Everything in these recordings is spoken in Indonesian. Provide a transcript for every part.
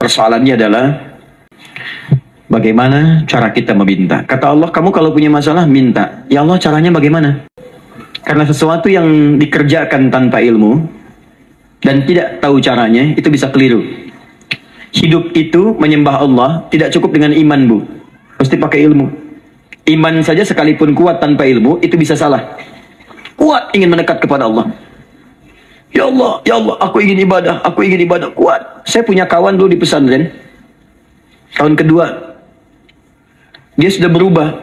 Persoalannya adalah bagaimana cara kita meminta. Kata Allah, kamu kalau punya masalah minta. Ya Allah, caranya bagaimana? Karena sesuatu yang dikerjakan tanpa ilmu dan tidak tahu caranya, itu bisa keliru. Hidup itu menyembah Allah tidak cukup dengan iman, Bu. Mesti pakai ilmu. Iman saja sekalipun kuat tanpa ilmu, itu bisa salah. Kuat ingin mendekat kepada Allah. Ya Allah, aku ingin ibadah, kuat. Saya punya kawan dulu di pesantren. Tahun kedua, dia sudah berubah.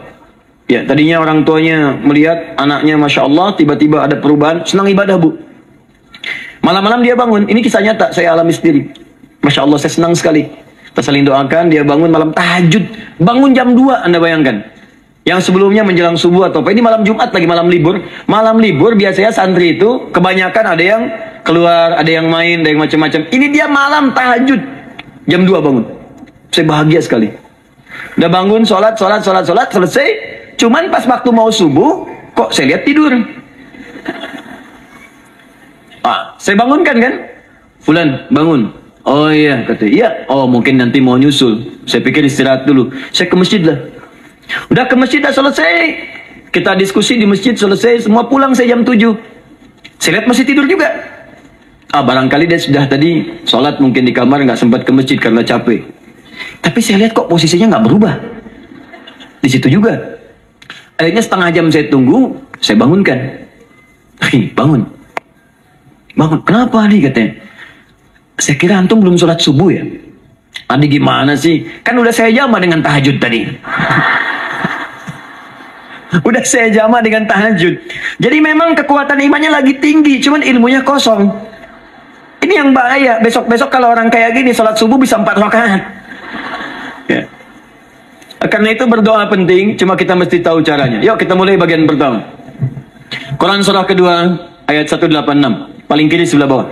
Ya, tadinya orang tuanya melihat anaknya, Masya Allah, tiba-tiba ada perubahan, senang ibadah, Bu. Malam-malam dia bangun, ini kisah nyata, saya alami sendiri. Masya Allah, saya senang sekali. Kita saling doakan, dia bangun malam tahajud. Bangun jam 2, Anda bayangkan. Yang sebelumnya menjelang subuh atau apa. Ini malam Jumat lagi, malam libur. Malam libur biasanya santri itu kebanyakan ada yang keluar, ada yang main, ada yang macam-macam. Ini dia malam tahajud. Jam 2 bangun. Saya bahagia sekali. Udah bangun, sholat, selesai. Cuman pas waktu mau subuh, kok saya lihat tidur. Saya bangunkan kan. Fulan, bangun. Oh iya, kata iya. Oh mungkin nanti mau nyusul. Saya pikir istirahat dulu. Saya ke masjid lah. Udah ke masjid, dah selesai. Kita diskusi di masjid, selesai. Semua pulang saya jam 7. Saya lihat masih tidur juga. Barangkali dia sudah tadi sholat mungkin di kamar, nggak sempat ke masjid karena capek. Tapi saya lihat kok posisinya nggak berubah. Di situ juga. Akhirnya setengah jam saya tunggu, saya bangunkan. Bangun. Kenapa nih, katanya? Saya kira antum belum sholat subuh ya? Adi gimana sih? Kan udah saya jama dengan tahajud tadi. Udah saya jama dengan tahajud. Jadi memang kekuatan imannya lagi tinggi, cuman ilmunya kosong. Ini yang bahaya. Besok-besok kalau orang kayak gini sholat subuh bisa 4 rakaat. Ya. Karena itu berdoa penting, cuma kita mesti tahu caranya. Yuk kita mulai bagian pertama. Quran surah kedua ayat 186. Paling kiri sebelah bawah.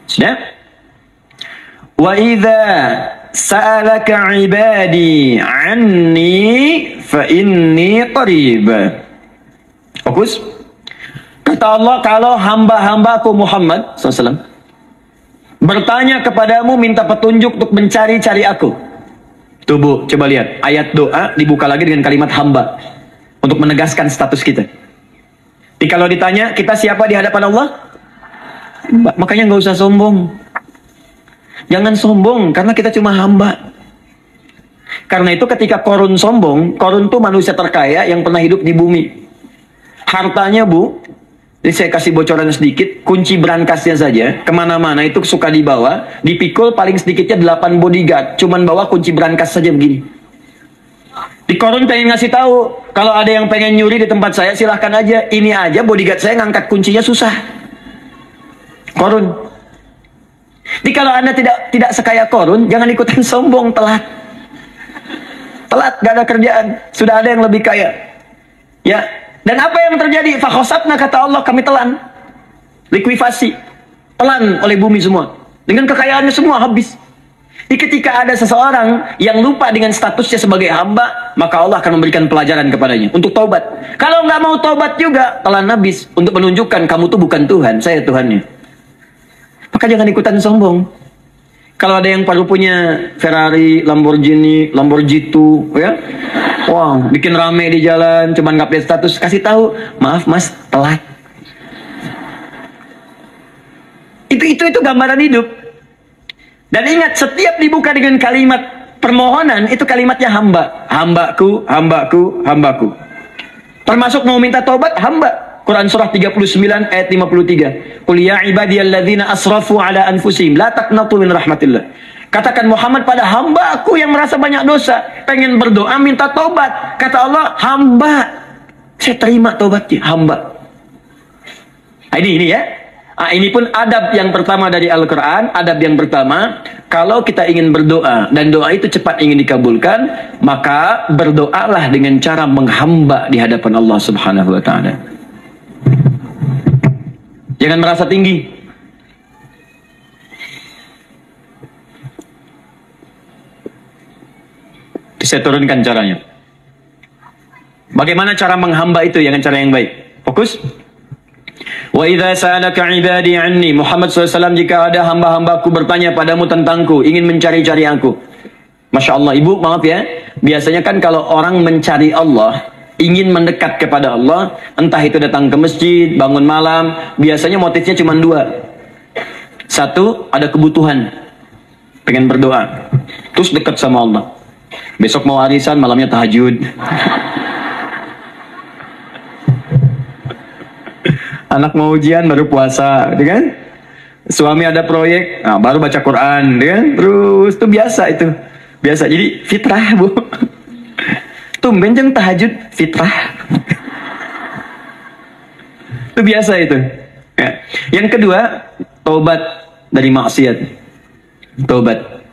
Sudah? Wa idza sa'alaka 'ibadi 'anni fa inni qarib. Fokus. Kata Allah, kalau hamba-hambaku Muhammad SAW bertanya kepadamu, minta petunjuk untuk mencari-cari aku. Tuh Bu, coba lihat. Ayat doa dibuka lagi dengan kalimat hamba. Untuk menegaskan status kita. Jadi kalau ditanya, kita siapa di hadapan Allah? Makanya nggak usah sombong. Jangan sombong, karena kita cuma hamba. Karena itu ketika Korun sombong, Korun tuh manusia terkaya yang pernah hidup di bumi. Hartanya Bu, jadi saya kasih bocoran sedikit, kunci berangkasnya saja, kemana-mana itu suka dibawa, dipikul paling sedikitnya 8 bodyguard, cuman bawa kunci berangkas saja begini. Di Korun pengen ngasih tahu, kalau ada yang pengen nyuri di tempat saya, silahkan aja. Ini aja bodyguard saya ngangkat kuncinya susah. Korun. Jadi kalau Anda tidak sekaya Korun, jangan ikutan sombong, telat. Telat, gak ada kerjaan. Sudah ada yang lebih kaya. Ya. Dan apa yang terjadi? Fakhosatna, kata Allah, kami telan. Likuifasi. Telan oleh bumi semua. Dengan kekayaannya semua habis. Jadi ketika ada seseorang yang lupa dengan statusnya sebagai hamba, maka Allah akan memberikan pelajaran kepadanya untuk taubat. Kalau nggak mau taubat juga, telan habis untuk menunjukkan kamu tuh bukan Tuhan, saya Tuhannya. Maka jangan ikutan sombong. Kalau ada yang baru punya Ferrari, Lamborghini, Lamborghini, ya, wow, bikin rame di jalan, cuman nggak update status, kasih tahu, maaf Mas, telat. Itu gambaran hidup. Dan ingat, setiap dibuka dengan kalimat permohonan, itu kalimatnya hamba. Hambaku, hambaku, hambaku. Termasuk mau minta tobat, hamba. Quran surah 39 ayat 53. Qul ya ibadiyalladzina asrafu ala anfusihim la taqnatu min rahmatillah. Katakan Muhammad pada hamba aku yang merasa banyak dosa, pengen berdoa minta tobat. Kata Allah, hamba. Saya terima tobatnya, hamba. Ini ya. Ini pun adab yang pertama dari Al-Quran. Adab yang pertama, kalau kita ingin berdoa dan doa itu cepat ingin dikabulkan, maka berdoalah dengan cara menghamba di hadapan Allah Subhanahu wa ta'ala. Jangan merasa tinggi. Saya turunkan caranya. Bagaimana cara menghamba itu dengan cara yang baik? Fokus. Wa idza sa'alaka ibadi anni, Muhammad SAW, jika ada hamba-hambaku bertanya padamu tentangku, ingin mencari-cari aku. Masya Allah, ibu maaf ya, biasanya kan kalau orang mencari Allah, ingin mendekat kepada Allah, entah itu datang ke masjid, bangun malam, biasanya motifnya cuma dua. Satu, ada kebutuhan, pengen berdoa, terus dekat sama Allah. Besok mau arisan, malamnya tahajud. Anak mau ujian baru puasa, gitu kan? Suami ada proyek, nah, baru baca Quran, gitu kan? Terus itu biasa itu, biasa. Jadi fitrah bu. Tumben jeng tahajud, fitrah. Itu biasa itu. Ya. Yang kedua, taubat dari maksiat. Taubat.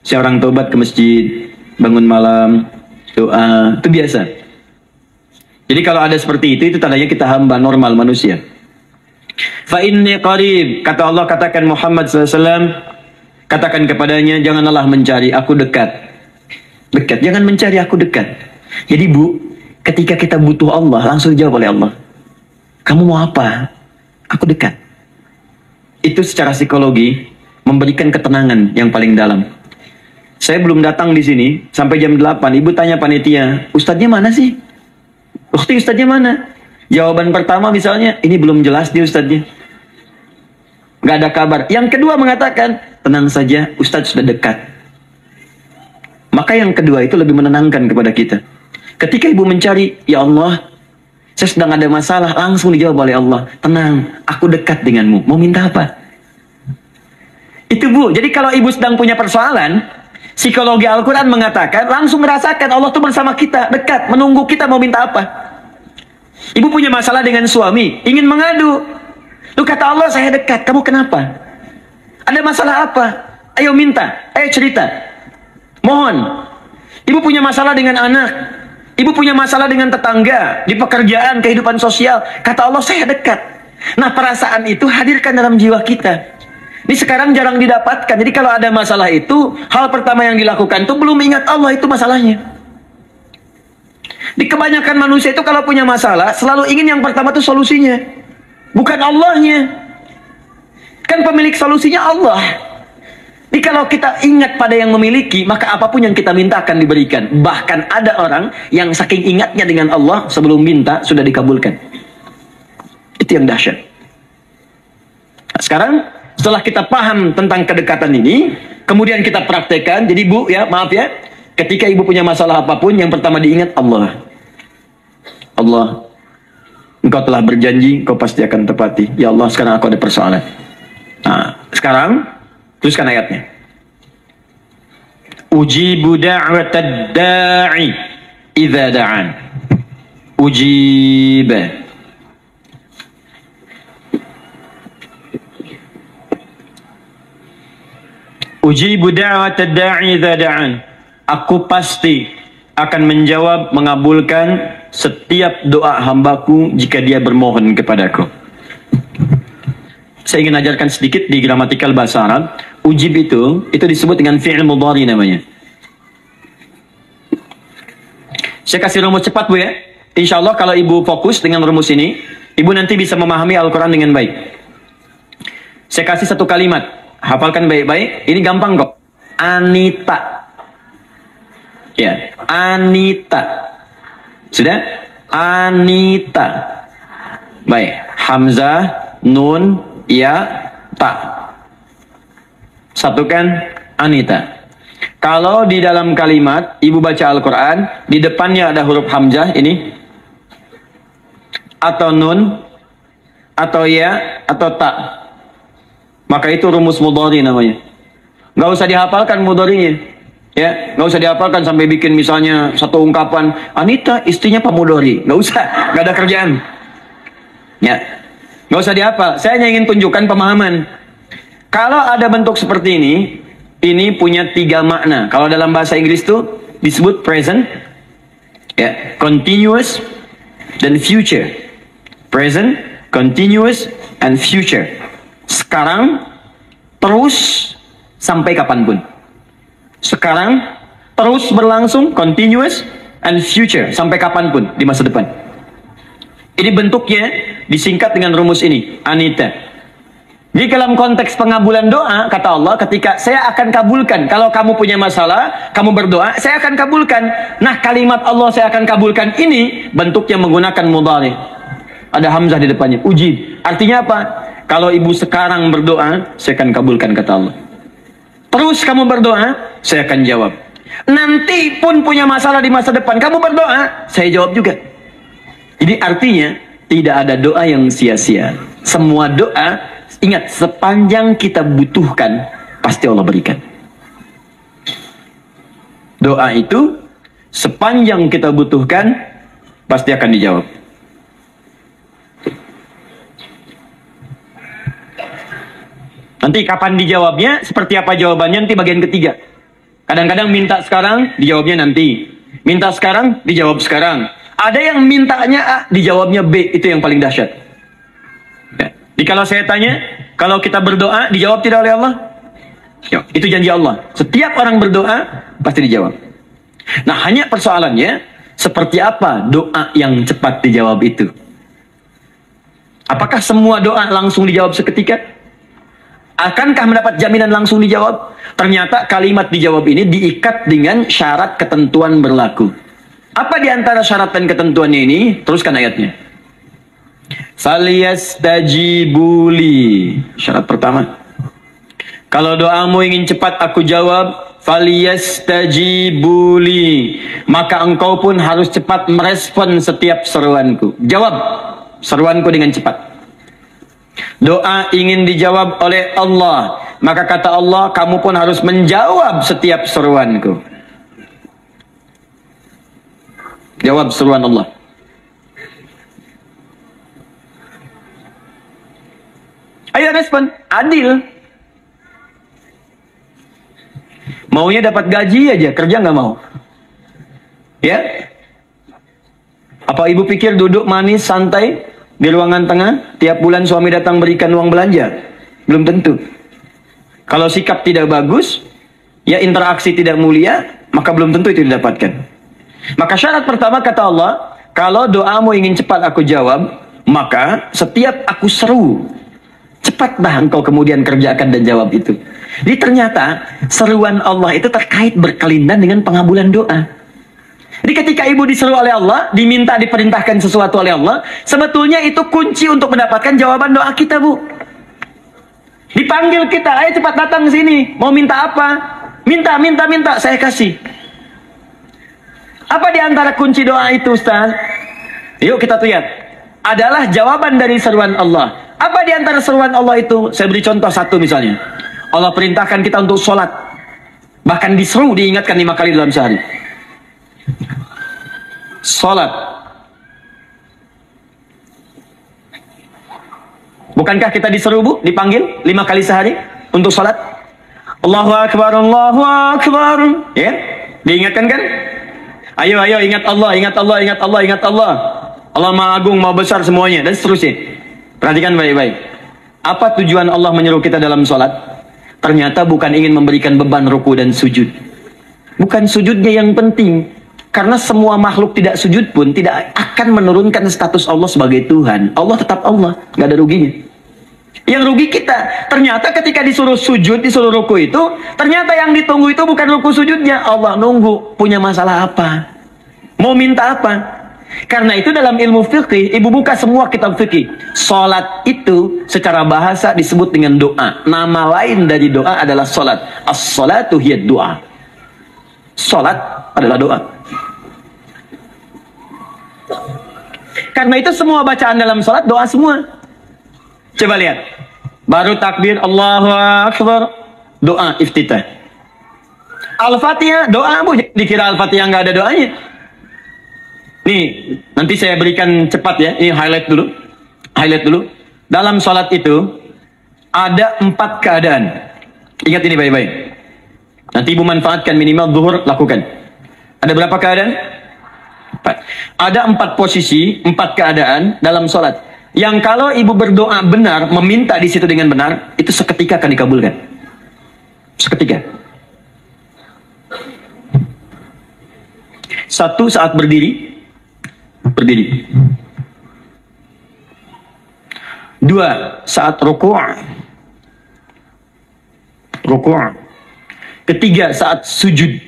Seorang taubat ke masjid, bangun malam, doa, itu biasa. Jadi kalau ada seperti itu tandanya kita hamba normal manusia. Fa inni qarib, kata Allah, katakan Muhammad SAW, katakan kepadanya, janganlah mencari, aku dekat. Dekat, jangan mencari, aku dekat. Jadi bu, ketika kita butuh Allah, langsung dijawab oleh Allah. Kamu mau apa? Aku dekat. Itu secara psikologi memberikan ketenangan yang paling dalam. Saya belum datang di sini sampai jam 8. Ibu tanya panitia, ustadznya mana sih? Ukti, ustadznya mana? Jawaban pertama misalnya, ini belum jelas dia ustadznya. Gak ada kabar. Yang kedua mengatakan, tenang saja, ustadz sudah dekat. Maka yang kedua itu lebih menenangkan kepada kita. Ketika ibu mencari, ya Allah, saya sedang ada masalah, langsung dijawab oleh Allah. Tenang, aku dekat denganmu. Mau minta apa? Itu bu, jadi kalau ibu sedang punya persoalan, psikologi Al-Quran mengatakan, langsung merasakan Allah itu bersama kita, dekat, menunggu kita mau minta apa. Ibu punya masalah dengan suami, ingin mengadu. Lu kata Allah, saya dekat, kamu kenapa? Ada masalah apa? Ayo minta, ayo cerita. Mohon. Ibu punya masalah dengan anak, ibu punya masalah dengan tetangga, di pekerjaan, kehidupan sosial. Kata Allah, saya dekat. Nah, perasaan itu hadirkan dalam jiwa kita. Ini sekarang jarang didapatkan. Jadi kalau ada masalah itu, hal pertama yang dilakukan itu belum ingat Allah, itu masalahnya. Di kebanyakan manusia itu kalau punya masalah, selalu ingin yang pertama itu solusinya. Bukan Allahnya. Kan pemilik solusinya Allah. Jadi kalau kita ingat pada yang memiliki, maka apapun yang kita minta akan diberikan. Bahkan ada orang yang saking ingatnya dengan Allah, sebelum minta sudah dikabulkan. Itu yang dahsyat. Nah, sekarang setelah kita paham tentang kedekatan ini, kemudian kita praktekkan. Jadi bu, ya maaf ya, ketika ibu punya masalah apapun, yang pertama diingat Allah. Allah, Engkau telah berjanji, Engkau pasti akan tepati. Ya Allah, sekarang aku ada persoalan. Nah, sekarang teruskan ayatnya. Ujibu da'watad da'i idza da'an. Ujib. Ujibu da'watad da'i idza da'an. Aku pasti akan menjawab, mengabulkan setiap doa hambaku jika dia bermohon kepadaku. Saya ingin ajarkan sedikit di gramatikal bahasa Arab. Ujib itu disebut dengan fi'il mudhari namanya. Saya kasih rumus cepat bu ya. Insya Allah kalau ibu fokus dengan rumus ini, ibu nanti bisa memahami Al-Quran dengan baik. Saya kasih satu kalimat, hafalkan baik-baik. Ini gampang kok. Anita. Ya, Anita. Sudah? Anita. Baik. Hamzah, nun, ya, ta. Satukan Anita. Kalau di dalam kalimat ibu baca Al-Quran, di depannya ada huruf hamzah ini, atau nun, atau ya, atau ta, maka itu rumus mudhari namanya. Nggak usah dihafalkan mudharinya. Ya, nggak usah dihafalkan sampai bikin misalnya satu ungkapan, Anita istrinya Pak Mudhari. Nggak usah, nggak ada kerjaan. Ya, nggak usah dihafal. Saya hanya ingin tunjukkan pemahaman. Kalau ada bentuk seperti ini punya 3 makna. Kalau dalam bahasa Inggris itu disebut present, ya, continuous, dan future. Present, continuous, and future. Sekarang, terus, sampai kapanpun. Sekarang, terus berlangsung, continuous, and future, sampai kapanpun di masa depan. Ini bentuknya disingkat dengan rumus ini, Anita. Di dalam konteks pengabulan doa, kata Allah, ketika saya akan kabulkan. Kalau kamu punya masalah, kamu berdoa, saya akan kabulkan. Nah, kalimat Allah saya akan kabulkan ini bentuknya menggunakan mudhari. Ada hamzah di depannya, ujib. Artinya apa? Kalau ibu sekarang berdoa, saya akan kabulkan, kata Allah. Terus kamu berdoa, saya akan jawab. Nanti pun punya masalah di masa depan, kamu berdoa, saya jawab juga. Jadi artinya, tidak ada doa yang sia-sia. Semua doa, ingat, sepanjang kita butuhkan, pasti Allah berikan. Doa itu, sepanjang kita butuhkan, pasti akan dijawab. Nanti kapan dijawabnya, seperti apa jawabannya, nanti bagian ketiga. Kadang-kadang minta sekarang, dijawabnya nanti. Minta sekarang, dijawab sekarang. Ada yang mintanya A, dijawabnya B, itu yang paling dahsyat. Ya. Jadi kalau saya tanya, kalau kita berdoa, dijawab tidak oleh Allah? Ya, itu janji Allah. Setiap orang berdoa, pasti dijawab. Nah, hanya persoalannya, seperti apa doa yang cepat dijawab itu? Apakah semua doa langsung dijawab seketika? Akankah mendapat jaminan langsung dijawab? Ternyata kalimat dijawab ini diikat dengan syarat ketentuan berlaku. Apa di antara syarat dan ketentuannya ini? Teruskan ayatnya. Falyastajibuli. Syarat pertama. Kalau doamu ingin cepat aku jawab, falyastajibuli. Maka engkau pun harus cepat merespon setiap seruanku. Jawab seruanku dengan cepat. Doa ingin dijawab oleh Allah, maka kata Allah, kamu pun harus menjawab setiap seruanku. Jawab seruan Allah. Ayo respon, adil. Maunya dapat gaji aja, kerja nggak mau. Ya? Apa ibu pikir duduk manis, santai di ruangan tengah, tiap bulan suami datang berikan uang belanja? Belum tentu. Kalau sikap tidak bagus, ya interaksi tidak mulia, maka belum tentu itu didapatkan. Maka syarat pertama kata Allah, kalau doamu ingin cepat aku jawab, maka setiap aku seru, cepatlah engkau kemudian kerjakan dan jawab itu. Jadi ternyata seruan Allah itu terkait berkelindan dengan pengabulan doa. Jadi ketika ibu diseru oleh Allah, diminta diperintahkan sesuatu oleh Allah, sebetulnya itu kunci untuk mendapatkan jawaban doa kita, Bu. Dipanggil kita, ayo cepat datang ke sini. Mau minta apa? Minta, saya kasih. Apa di antara kunci doa itu, Ustaz? Yuk kita lihat. Adalah jawaban dari seruan Allah. Apa di antara seruan Allah itu? Saya beri contoh satu misalnya. Allah perintahkan kita untuk sholat. Bahkan diseru, diingatkan 5 kali dalam sehari. Salat. Bukankah kita diseru, Bu, dipanggil 5 kali sehari untuk salat? Allahu Akbar, Allahu Akbar. Ya, diingatkan kan? Ayo ingat Allah, ingat Allah, ingat Allah, ingat Allah. Allah Maha Agung, Maha Besar semuanya, dan seterusnya. Perhatikan baik-baik. Apa tujuan Allah menyuruh kita dalam salat? Ternyata bukan ingin memberikan beban ruku dan sujud. Bukan sujudnya yang penting. Karena semua makhluk tidak sujud pun tidak akan menurunkan status Allah sebagai Tuhan. Allah tetap Allah, nggak ada ruginya. Yang rugi kita. Ternyata ketika disuruh sujud, disuruh ruku itu, ternyata yang ditunggu itu bukan ruku sujudnya. Allah nunggu, punya masalah apa? Mau minta apa? Karena itu dalam ilmu fikih, ibu buka semua kitab fikih. Salat itu secara bahasa disebut dengan doa. Nama lain dari doa adalah salat. As-salatu hiya doa. Salat adalah doa. Karena itu semua bacaan dalam salat doa semua. Coba lihat. Baru takbir Allahu Akbar, doa iftitah. Al-Fatihah doa, Bu. Dikira Al-Fatihah nggak ada doanya. Nih, nanti saya berikan cepat ya. Ini highlight dulu. Highlight dulu. Dalam salat itu ada 4 keadaan. Ingat ini baik-baik. Nanti ibu manfaatkan minimal zuhur, lakukan. Ada berapa keadaan? 4. Ada 4 posisi, 4 keadaan dalam sholat. Yang kalau ibu berdoa benar, meminta di situ dengan benar, itu seketika akan dikabulkan. Seketika. 1, saat berdiri. Berdiri. 2 saat ruku'. Ketiga saat sujud.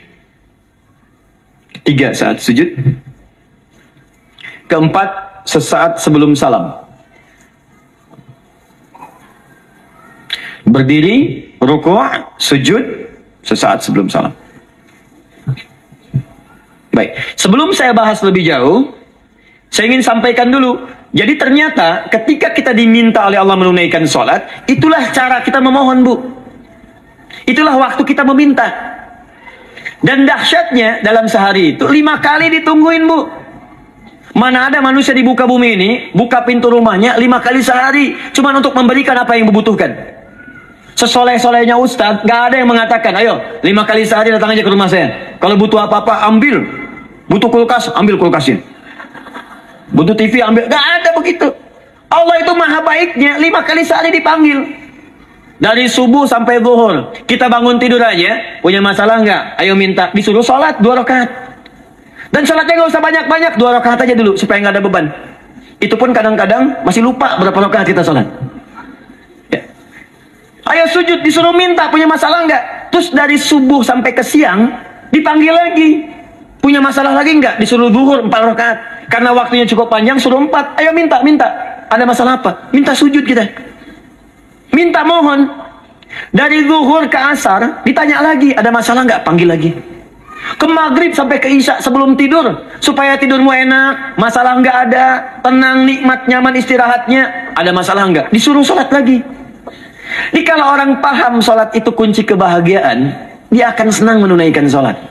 Keempat sesaat sebelum salam. Berdiri, ruku', sujud, sesaat sebelum salam. Baik, sebelum saya bahas lebih jauh, saya ingin sampaikan dulu. Jadi ternyata ketika kita diminta oleh Allah menunaikan sholat, itulah cara kita memohon, Bu. Itulah waktu kita meminta. Dan dahsyatnya dalam sehari itu 5 kali ditungguin, Bu. Mana ada manusia di muka bumi ini buka pintu rumahnya 5 kali sehari cuma untuk memberikan apa yang dibutuhkan. Sesoleh-solehnya Ustadz, gak ada yang mengatakan, ayo 5 kali sehari datang aja ke rumah saya. Kalau butuh apa-apa ambil. Butuh kulkas, ambil kulkasnya. Butuh TV, ambil. Gak ada begitu. Allah itu maha baiknya 5 kali sehari dipanggil. Dari subuh sampai zuhur. Kita bangun tidur aja, punya masalah nggak? Ayo minta. Disuruh sholat 2 rakaat. Dan sholatnya nggak usah banyak-banyak, 2 rakaat aja dulu supaya nggak ada beban. Itu pun kadang-kadang masih lupa berapa rakaat kita sholat. Ya. Ayo sujud, disuruh minta, punya masalah nggak? Terus dari subuh sampai ke siang dipanggil lagi. Punya masalah lagi nggak? Disuruh zuhur 4 rakaat. Karena waktunya cukup panjang, suruh 4. Ayo minta. Ada masalah apa? Minta sujud kita. Minta mohon. Dari zuhur ke asar ditanya lagi, ada masalah nggak? Panggil lagi. Ke maghrib sampai ke isya sebelum tidur, supaya tidurmu enak, masalah nggak ada, tenang, nikmat, nyaman istirahatnya. Ada masalah nggak? Disuruh sholat lagi. Jadi kalau orang paham sholat itu kunci kebahagiaan, dia akan senang menunaikan sholat.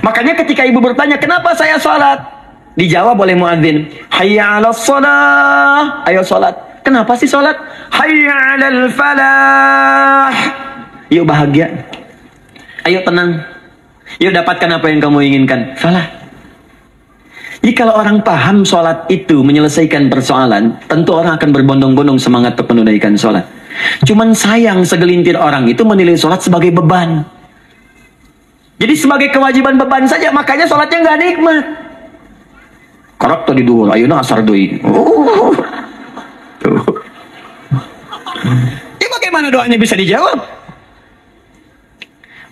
Makanya ketika ibu bertanya, kenapa saya sholat? Dijawab oleh muadzin, hayya 'alas shalah, ayo sholat. Kenapa sih sholat? Hayya 'alal falah. Yuk bahagia. Ayo tenang. Yuk dapatkan apa yang kamu inginkan. Falah. Jadi kalau orang paham sholat itu menyelesaikan persoalan, tentu orang akan berbondong-bondong semangat untuk menunaikan sholat. Cuman sayang segelintir orang itu menilai sholat sebagai beban. Jadi sebagai kewajiban beban saja, makanya sholatnya nggak nikmat. Korok tadi dulu, ayo asar doi. Ya bagaimana doanya bisa dijawab?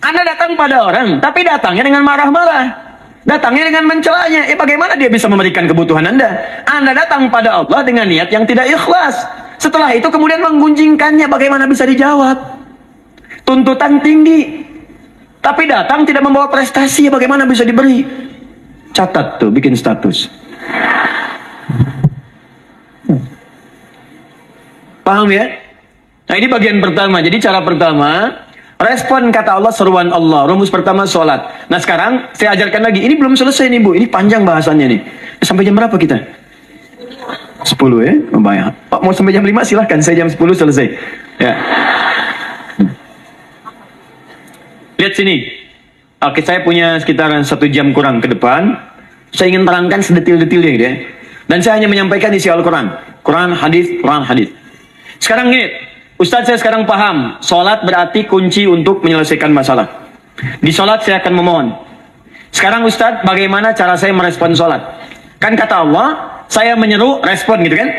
Anda datang pada orang, tapi datangnya dengan marah-marah, datangnya dengan mencelanya. Bagaimana dia bisa memberikan kebutuhan Anda? Anda datang pada Allah dengan niat yang tidak ikhlas. Setelah itu kemudian menggunjingkannya, bagaimana bisa dijawab? Tuntutan tinggi, tapi datang tidak membawa prestasi, bagaimana bisa diberi? Catat tuh, bikin status. Paham ya? Nah ini bagian pertama. Jadi cara pertama, respon kata Allah, seruan Allah. Rumus pertama sholat. Nah sekarang saya ajarkan lagi. Ini belum selesai nih Bu. Ini panjang bahasannya nih. Sampai jam berapa kita? 10 ya? Lumayan. Pak mau sampai jam 5 silahkan. Saya jam 10 selesai. Ya. Lihat sini. Oke, saya punya sekitaran 1 jam kurang ke depan. Saya ingin terangkan sedetil-detilnya gitu ya. Dan saya hanya menyampaikan isi Al-Quran. Quran, hadis, Quran, hadis. Sekarang gini, Ustadz saya sekarang paham, sholat berarti kunci untuk menyelesaikan masalah. Di sholat saya akan memohon. Sekarang Ustadz, bagaimana cara saya merespon sholat? Kan kata Allah, saya menyeru, respon gitu kan?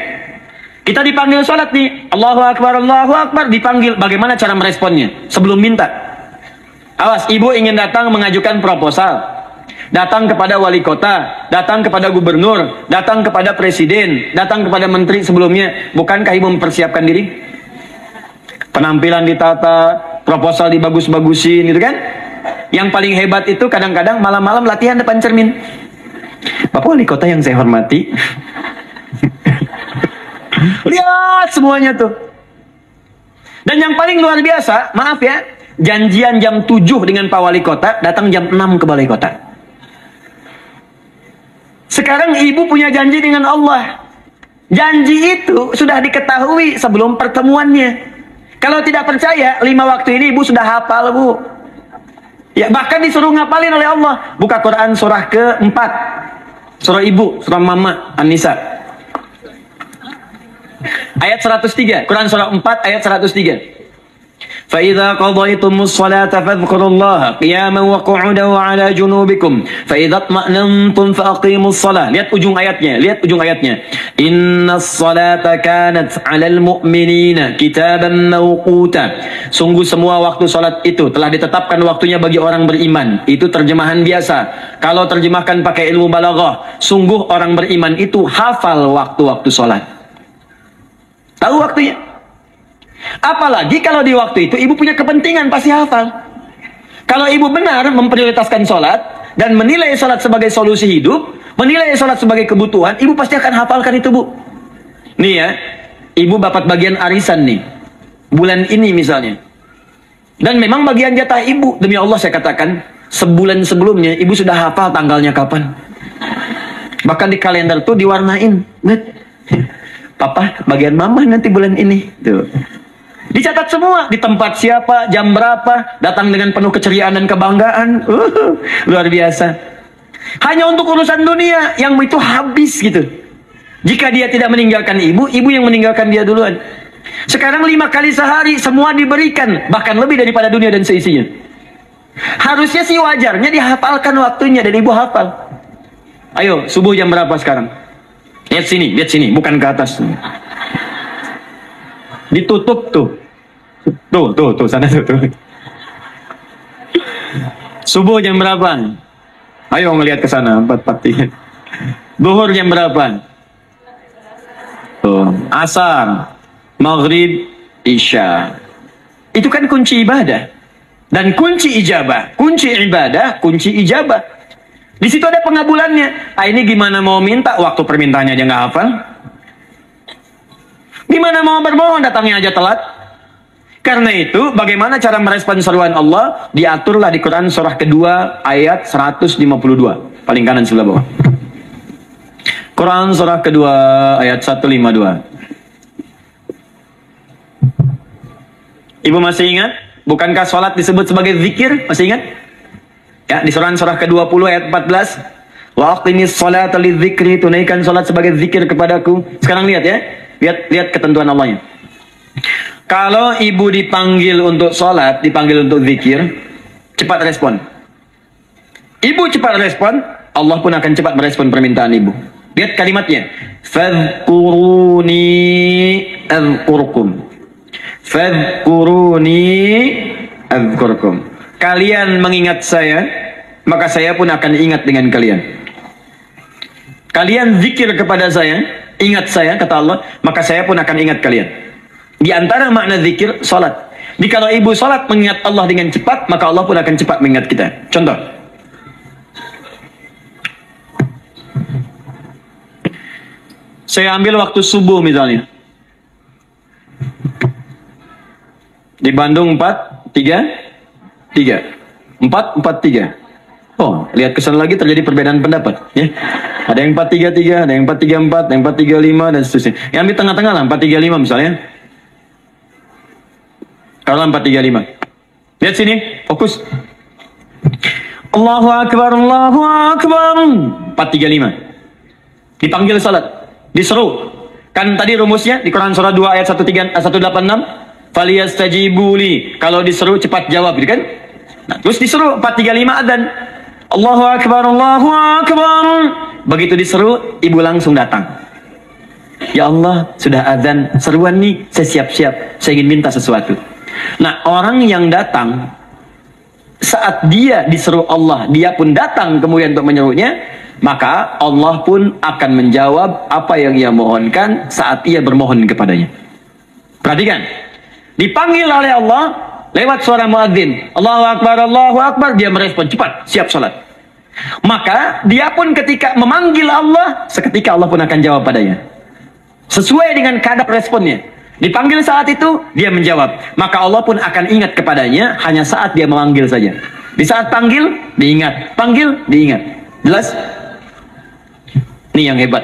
Kita dipanggil sholat nih, Allahu Akbar, dipanggil. Bagaimana cara meresponnya? Sebelum minta. Awas, ibu ingin datang mengajukan proposal. Datang kepada wali kota, datang kepada gubernur, datang kepada presiden, datang kepada menteri sebelumnya. Bukankah ibu mempersiapkan diri? Penampilan ditata, proposal dibagus-bagusin gitu kan? Yang paling hebat itu kadang-kadang malam-malam latihan depan cermin. Bapak wali kota yang saya hormati, lihat semuanya tuh. Dan yang paling luar biasa, maaf ya, janjian jam 7 dengan Pak Wali Kota, datang jam 6 ke Balai Kota. Sekarang ibu punya janji dengan Allah. Janji itu sudah diketahui sebelum pertemuannya. Kalau tidak percaya, 5 waktu ini ibu sudah hafal Bu. Ya bahkan disuruh ngapalin oleh Allah. Buka Quran surah ke-4. Surah ibu, surah mama, An-Nisa. Ayat 103. Quran surah 4 ayat 103. فإذا قضيتم الصلاة فاذكروا الله قياما وقعودا وعلى جنوبكم فإذا اطمأننتم فأقيموا الصلاة. Lihat ujung ayatnya. Innas salata kanat 'alal mu'minina kitaban mawquta. Sungguh semua waktu salat itu telah ditetapkan waktunya bagi orang beriman. Itu terjemahan biasa. Kalau terjemahkan pakai ilmu balaghah, sungguh orang beriman itu hafal waktu-waktu salat. Tahu waktunya. Apalagi kalau di waktu itu ibu punya kepentingan, pasti hafal. Kalau ibu benar memprioritaskan sholat dan menilai sholat sebagai solusi hidup, menilai sholat sebagai kebutuhan, ibu pasti akan hafalkan itu, Bu. Nih ya, ibu dapat bagian arisan nih, bulan ini misalnya. Dan memang bagian jatah ibu, demi Allah saya katakan, sebulan sebelumnya ibu sudah hafal tanggalnya kapan. Bahkan di kalender tuh diwarnain. Papa, bagian mama nanti bulan ini. Tuh. Dicatat semua, di tempat siapa, jam berapa, datang dengan penuh keceriaan dan kebanggaan. Luar biasa. Hanya untuk urusan dunia, yang itu habis gitu. Jika dia tidak meninggalkan ibu, ibu yang meninggalkan dia duluan. Sekarang 5 kali sehari, semua diberikan, bahkan lebih daripada dunia dan seisinya. Harusnya sih wajarnya dihafalkan waktunya, dan ibu hafal. Ayo, subuh jam berapa sekarang? Lihat sini, bukan ke atas. Ditutup tuh. Tuh, sana tuh. Subuh jam berapa? Ayo ngelihat ke sana, 4:43. Zuhur jam berapa? Tuh, asar, maghrib, isya. Itu kan kunci ibadah. Dan kunci ijabah, kunci ibadah, kunci ijabah. Di situ ada pengabulannya. Ini gimana mau minta, waktu permintaannya aja nggak hafal. Gimana mau bermohon, datangnya aja telat. Karena itu, bagaimana cara merespon seruan Allah? Diaturlah di Quran surah kedua ayat 152. Paling kanan sebelah bawah. Quran surah kedua ayat 152. Ibu masih ingat? Bukankah sholat disebut sebagai zikir? Masih ingat? Ya, di surah ke-20 ayat 14. Wa aqimis sholata lidzikri, tunaikan sholat sebagai zikir kepadaku. Sekarang lihat ya. Lihat ketentuan Allahnya. Kalau ibu dipanggil untuk sholat, dipanggil untuk zikir, cepat respon. Ibu cepat respon, Allah pun akan cepat merespon permintaan ibu. Lihat kalimatnya. Fadhkuruni azkurkum. Fadhkuruni azkurkum. Kalian mengingat saya, maka saya pun akan ingat dengan kalian. Kalian zikir kepada saya, ingat saya, kata Allah, maka saya pun akan ingat kalian. Di antara makna zikir, sholat. Jika ibu sholat mengingat Allah dengan cepat, maka Allah pun akan cepat mengingat kita. Contoh. Saya ambil waktu subuh misalnya. Di Bandung 4-3. Oh, lihat kesana lagi terjadi perbedaan pendapat. Ya. Ada yang 4-3-3, ada yang 4-3-4, ada yang 4-3-5, dan seterusnya. Yang ambil tengah-tengah lah, 4-3-5 misalnya. Kalau 4-3-5. Lihat sini, fokus. Allahu Akbar, Allahu Akbar. 4-3-5. Dipanggil salat, diseru. Kan tadi rumusnya di Quran surah 2 ayat 186. Faliyastajibuli. Kalau diseru cepat jawab, gitu kan? Nah, terus diseru 4-3-5 adzan. Allahu Akbar, Allahu Akbar. Begitu diseru, ibu langsung datang. Ya Allah, sudah adzan, seruan nih, saya siap-siap, saya ingin minta sesuatu. Nah, orang yang datang saat dia diseru Allah, dia pun datang kemudian untuk menyerunya, maka Allah pun akan menjawab apa yang ia mohonkan saat ia bermohon kepadanya. Perhatikan, dipanggil oleh Allah lewat suara muadzin, Allahu Akbar, dia merespon cepat, siap sholat. Maka dia pun ketika memanggil Allah, seketika Allah pun akan jawab padanya. Sesuai dengan kadar responnya. Dipanggil saat itu, dia menjawab. Maka Allah pun akan ingat kepadanya hanya saat dia memanggil saja. Di saat panggil, diingat. Panggil, diingat. Jelas? Ini yang hebat.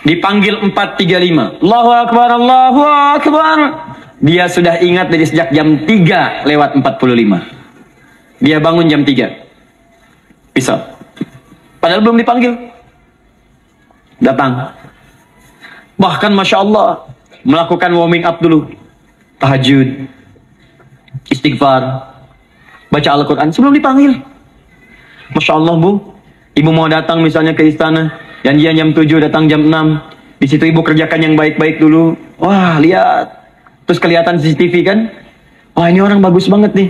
Dipanggil 4-3-5. Allahu Akbar, Allahu Akbar. Dia sudah ingat dari sejak jam 3 lewat 45. Dia bangun jam 3. Bisa. Padahal belum dipanggil. Datang. Bahkan Masya Allah, melakukan warming up dulu. Tahajud. istighfar, baca Al-Quran sebelum dipanggil. Masya Allah Bu, ibu mau datang misalnya ke istana, janjian jam 7, datang jam 6. Di situ ibu kerjakan yang baik-baik dulu. Wah, lihat. Terus kelihatan CCTV kan? Wah, ini orang bagus banget nih.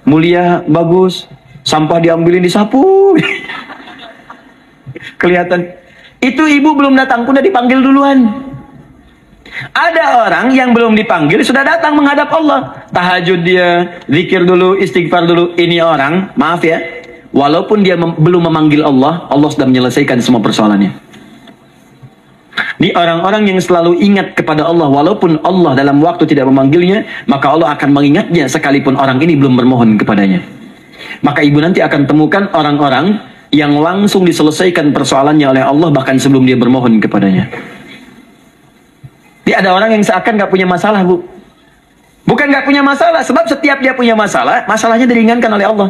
Mulia, bagus. Sampah diambilin, disapu. Kelihatan. Itu ibu belum datang pun udah dipanggil duluan. Ada orang yang belum dipanggil sudah datang menghadap Allah. Tahajud dia, zikir dulu, istighfar dulu. Ini orang, maaf ya, walaupun dia belum memanggil Allah, Allah sudah menyelesaikan semua persoalannya. Di orang-orang yang selalu ingat kepada Allah, walaupun Allah dalam waktu tidak memanggilnya, maka Allah akan mengingatnya sekalipun orang ini belum bermohon kepadanya. Maka ibu nanti akan temukan orang-orang yang langsung diselesaikan persoalannya oleh Allah bahkan sebelum dia bermohon kepadanya. Ada orang yang seakan gak punya masalah, Bu. Bukan gak punya masalah, sebab setiap dia punya masalah, masalahnya diringankan oleh Allah.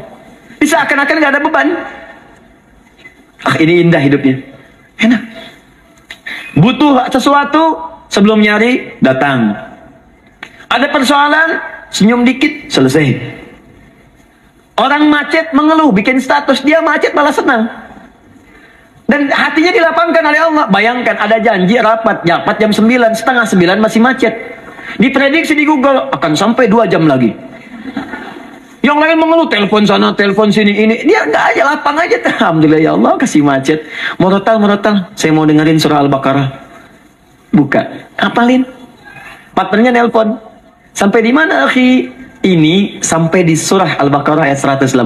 Seakan-akan gak ada beban. Ah, ini indah hidupnya. Enak. Butuh sesuatu, sebelum nyari, datang. Ada persoalan, senyum dikit, selesai. Orang macet mengeluh, bikin status, dia macet malah senang. Dan hatinya dilapangkan oleh Allah. Bayangkan ada janji rapat jam 9, setengah 9 masih macet. Diprediksi di Google akan sampai 2 jam lagi. Yang lain mengeluh, telepon sana, telepon sini, ini. Dia nggak aja, lapang aja. Alhamdulillah ya Allah, kasih macet. Murotal, saya mau dengerin surah Al-Baqarah. Buka, apalin. Partnernya nelpon. Sampai di mana, akhi? Ini sampai di surah Al-Baqarah ayat 186.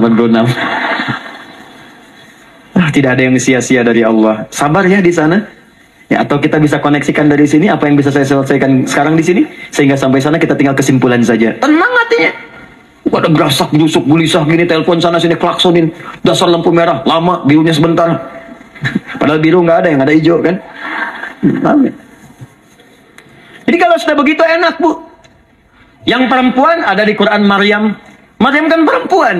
Tidak ada yang sia-sia dari Allah. Sabar ya di sana. Ya, atau kita bisa koneksikan dari sini apa yang bisa saya selesaikan sekarang di sini, sehingga sampai sana kita tinggal kesimpulan saja. Tenang hatinya. Ada gerasak, busuk, gulisah gini, telepon sana sini, klaksonin. Dasar lampu merah, lama, birunya sebentar. Padahal biru nggak ada, yang ada hijau kan. Jadi kalau sudah begitu enak, Bu. Yang perempuan ada di Quran Maryam. Maryam kan perempuan.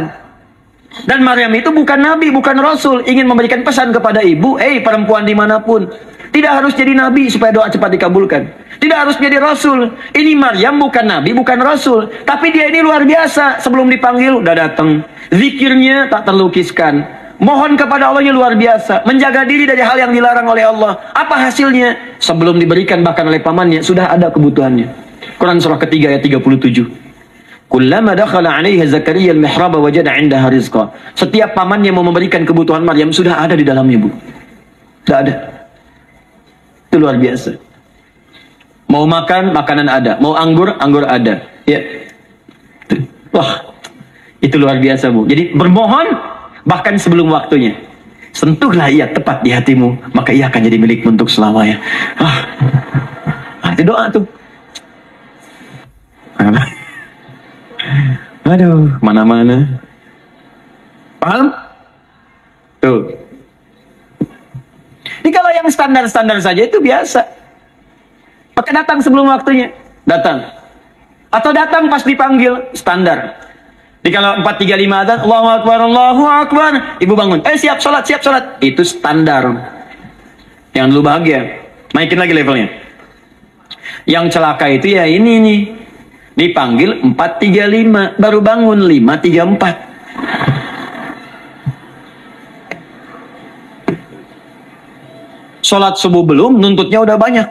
Dan Maryam itu bukan nabi, bukan rasul. Ingin memberikan pesan kepada ibu, perempuan dimanapun, tidak harus jadi nabi supaya doa cepat dikabulkan. Tidak harus jadi rasul. Ini Maryam bukan nabi, bukan rasul, tapi dia ini luar biasa. Sebelum dipanggil udah datang. Zikirnya tak terlukiskan. Mohon kepada Allahnya luar biasa. Menjaga diri dari hal yang dilarang oleh Allah. Apa hasilnya? Sebelum diberikan bahkan oleh pamannya sudah ada kebutuhannya. Quran surah ketiga ayat 37. Kullama dakhala 'alaiha Zakaria al-mihrab wajada 'indaha rizqa. Setiap pamannya mau memberikan kebutuhan Maryam sudah ada di dalamnya, Bu. Sudah ada. Itu luar biasa. Mau makan, makanan ada. Mau anggur, anggur ada. Ya. Wah, itu luar biasa, Bu. Jadi bermohon bahkan sebelum waktunya. Sentuhlah ia tepat di hatimu, maka ia akan jadi milikmu untuk selamanya. Itu doa tuh. Aduh, mana-mana. Paham? Tuh. Ini kalau yang standar-standar saja itu biasa. Pakai datang sebelum waktunya. Datang. Atau datang pas dipanggil. Standar. Jadi kalau 4.35 adzan, Allahu Akbar, Allahu Akbar. Ibu bangun. Siap sholat, siap sholat. Itu standar. Yang dulu bahagia. Naikin lagi levelnya. Yang celaka itu ya ini nih. Dipanggil 4.35, baru bangun 5.34. Sholat subuh belum, nuntutnya udah banyak.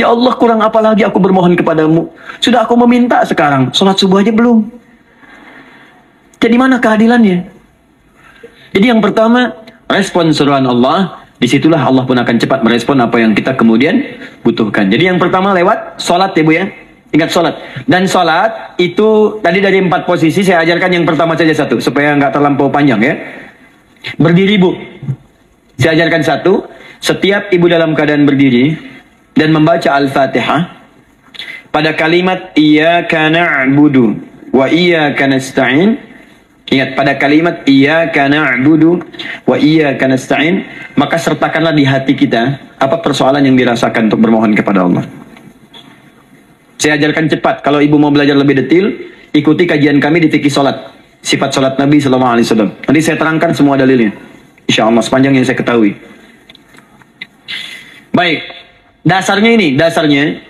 Ya Allah, kurang apa lagi aku bermohon kepadamu. Sudah aku meminta sekarang, sholat subuh aja belum. Jadi mana keadilannya? Jadi yang pertama, respon seruan Allah. Disitulah Allah pun akan cepat merespon apa yang kita kemudian butuhkan. Jadi yang pertama lewat sholat ya Bu ya. Ingat sholat. Dan sholat itu tadi dari 4 posisi saya ajarkan yang pertama saja satu. Supaya nggak terlampau panjang ya. Berdiri Bu. Saya ajarkan satu. Setiap ibu dalam keadaan berdiri dan membaca Al-Fatihah. Pada kalimat Iyyaka na'budu wa iyyaka nasta'in. Ingat, pada kalimat Iyyaka na'budu wa iyyaka nasta'in, maka sertakanlah di hati kita apa persoalan yang dirasakan untuk bermohon kepada Allah. Saya ajarkan cepat. Kalau ibu mau belajar lebih detail, ikuti kajian kami di fikih salat. Sifat salat Nabi sallallahu alaihi wasallam. Nanti saya terangkan semua dalilnya. Insyaallah sepanjang yang saya ketahui. Baik. Dasarnya ini, dasarnya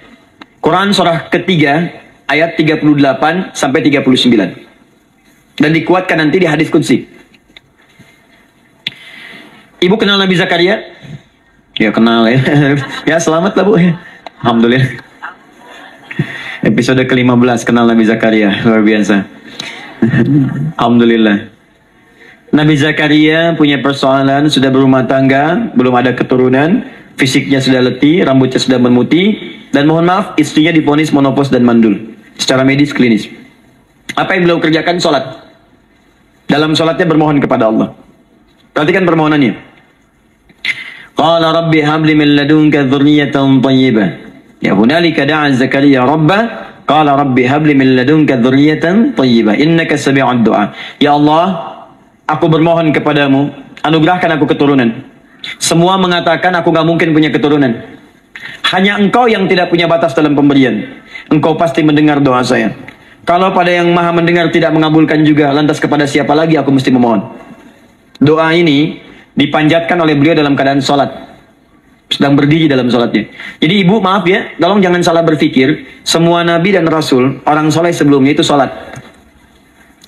Quran surah ketiga ayat 38 sampai 39. Dan dikuatkan nanti di hadis qudsi. Ibu kenal Nabi Zakaria? Ya kenal ya. Ya selamat lah Bu. Alhamdulillah. Episode ke-15 kenal Nabi Zakaria. Luar biasa. Alhamdulillah. Nabi Zakaria punya persoalan, sudah berumah tangga, belum ada keturunan, fisiknya sudah letih, rambutnya sudah memutih, dan mohon maaf, istrinya divonis monopos dan mandul. Secara medis klinis. Apa yang beliau kerjakan? Sholat. Dalam sholatnya bermohon kepada Allah. Perhatikan permohonannya. Qala rabbi habli min ladunka dzurriyyatan thayyibah. Ya hunalika da'a Zakaria rabbah. Qala rabbi habli min ladunka dzurriyyatan thayyibah. Innaka sami'ud du'a. Ya Allah, aku bermohon kepadamu, anugerahkan aku keturunan. Semua mengatakan aku gak mungkin punya keturunan. Hanya engkau yang tidak punya batas dalam pemberian. Engkau pasti mendengar doa saya. Kalau pada yang maha mendengar tidak mengabulkan juga, lantas kepada siapa lagi aku mesti memohon? Doa ini dipanjatkan oleh beliau dalam keadaan sholat. Sedang berdiri dalam sholatnya. Jadi ibu maaf ya, tolong jangan salah berpikir. Semua nabi dan rasul, orang soleh sebelumnya itu sholat.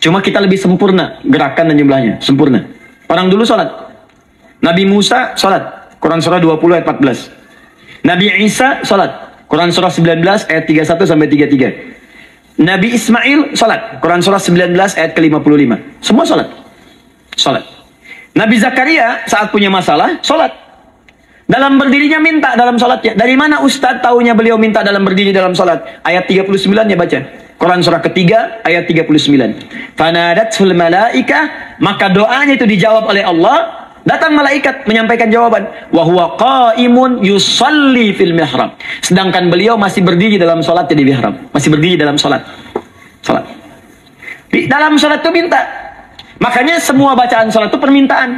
Cuma kita lebih sempurna gerakan dan jumlahnya, sempurna. Orang dulu sholat. Nabi Musa sholat, Quran surah 20 ayat 14. Nabi Isa sholat, Quran surah 19 ayat 31 sampai 33. Nabi Ismail sholat, Quran surah 19 ayat ke-55. Semua sholat. Sholat. Nabi Zakaria saat punya masalah, sholat. Dalam berdirinya minta dalam sholatnya. Dari mana Ustadz taunya beliau minta dalam berdiri dalam sholat? Ayat 39 ya baca. Quran surah ketiga ayat 39. Fanadatul malaikah, maka doanya itu dijawab oleh Allah. Datang malaikat menyampaikan jawaban. Wa huwa qaimun yusalli fil mihrab. Sedangkan beliau masih berdiri dalam salatnya di mihrab. Masih berdiri dalam salat. Salat. Di dalam salat itu minta. Makanya semua bacaan salat itu permintaan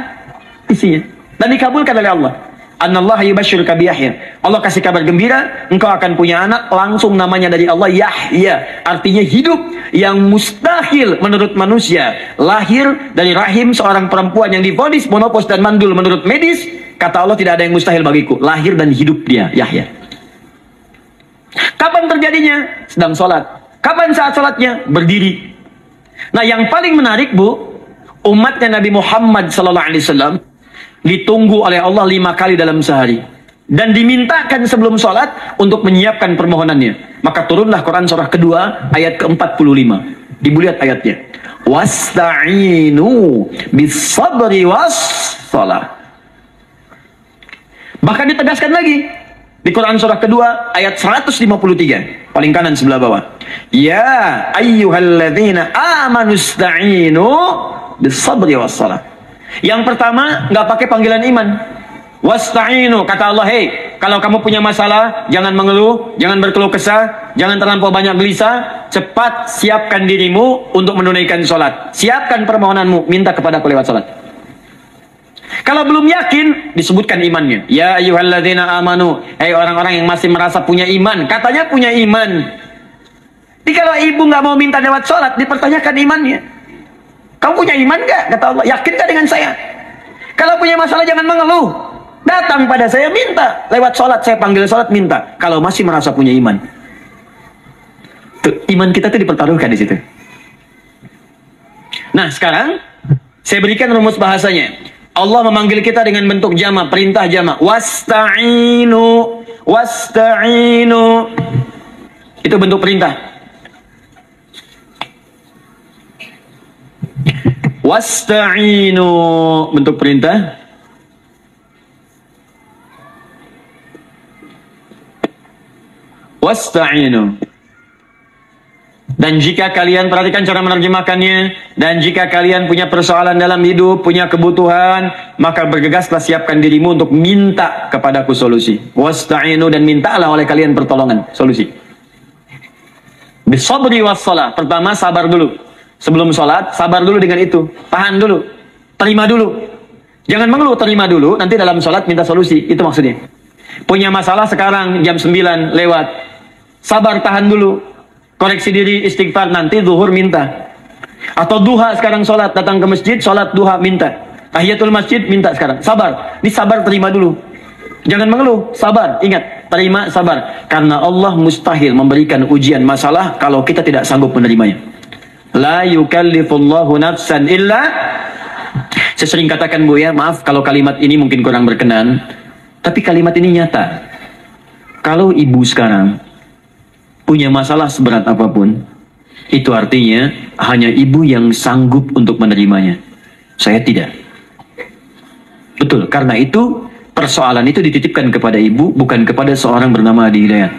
isinya dan dikabulkan oleh Allah. Anallaha yubashshiruka bi Yahya. Allah kasih kabar gembira, engkau akan punya anak, langsung namanya dari Allah Yahya. Artinya hidup yang mustahil menurut manusia. Lahir dari rahim seorang perempuan yang divonis monopos dan mandul menurut medis. Kata Allah tidak ada yang mustahil bagiku. Lahir dan hidup dia, Yahya. Kapan terjadinya? Sedang sholat. Kapan saat sholatnya? Berdiri. Nah yang paling menarik Bu, umatnya Nabi Muhammad SAW ditunggu oleh Allah 5 kali dalam sehari. Dan dimintakan sebelum sholat untuk menyiapkan permohonannya. Maka turunlah Quran surah kedua ayat ke-45. Ibu lihat ayatnya. Wasta'inu bis-sabri was-salah. Bahkan ditegaskan lagi. Di Quran surah kedua ayat 153. Paling kanan sebelah bawah. Ya ayyuhalladzina amanu ista'inu bis-sabri was-salah. Yang pertama, nggak pakai panggilan iman. Wasta'inu, kata Allah, hey, kalau kamu punya masalah, jangan mengeluh, jangan berkeluh kesah, jangan terlampau banyak gelisah, cepat siapkan dirimu untuk menunaikan sholat. Siapkan permohonanmu, minta kepada aku lewat sholat. Kalau belum yakin, disebutkan imannya. Ya ayyuhalladzina amanu, hey orang-orang yang masih merasa punya iman, katanya punya iman. Jadi kalau ibu nggak mau minta lewat sholat, dipertanyakan imannya. Kamu punya iman gak? Kata Allah, yakin gak dengan saya? Kalau punya masalah jangan mengeluh. Datang pada saya minta. Lewat sholat, saya panggil sholat minta. Kalau masih merasa punya iman. Tuh, iman kita tuh dipertaruhkan di situ. Nah sekarang, saya berikan rumus bahasanya. Allah memanggil kita dengan bentuk jama, perintah jama. Wasta'inu, wasta'inu. Itu bentuk perintah. Wasta'inu, bentuk perintah. Wasta'inu. Dan jika kalian, perhatikan cara menerjemahkannya, dan jika kalian punya persoalan dalam hidup, punya kebutuhan, maka bergegaslah siapkan dirimu untuk minta kepadaku solusi. Wasta'inu, dan mintalah oleh kalian pertolongan, solusi. Bisabri wassalah. Pertama sabar dulu. Sebelum sholat, sabar dulu dengan itu. Tahan dulu. Terima dulu. Jangan mengeluh, terima dulu. Nanti dalam sholat minta solusi. Itu maksudnya. Punya masalah sekarang, jam 9 lewat. Sabar, tahan dulu. Koreksi diri, istighfar. Nanti zuhur minta. Atau duha sekarang sholat. Datang ke masjid, sholat duha minta. Tahiyatul masjid minta sekarang. Sabar. Ini sabar, terima dulu. Jangan mengeluh, sabar. Ingat. terima, sabar. Karena Allah mustahil memberikan ujian masalah kalau kita tidak sanggup menerimanya. La yukallifullahu nafsan illa. Saya sering katakan Bu ya, maaf kalau kalimat ini mungkin kurang berkenan, tapi kalimat ini nyata. Kalau ibu sekarang punya masalah seberat apapun, itu artinya hanya ibu yang sanggup untuk menerimanya. Saya tidak. Betul, karena itu persoalan itu dititipkan kepada ibu, bukan kepada seorang bernama Adi Hidayat.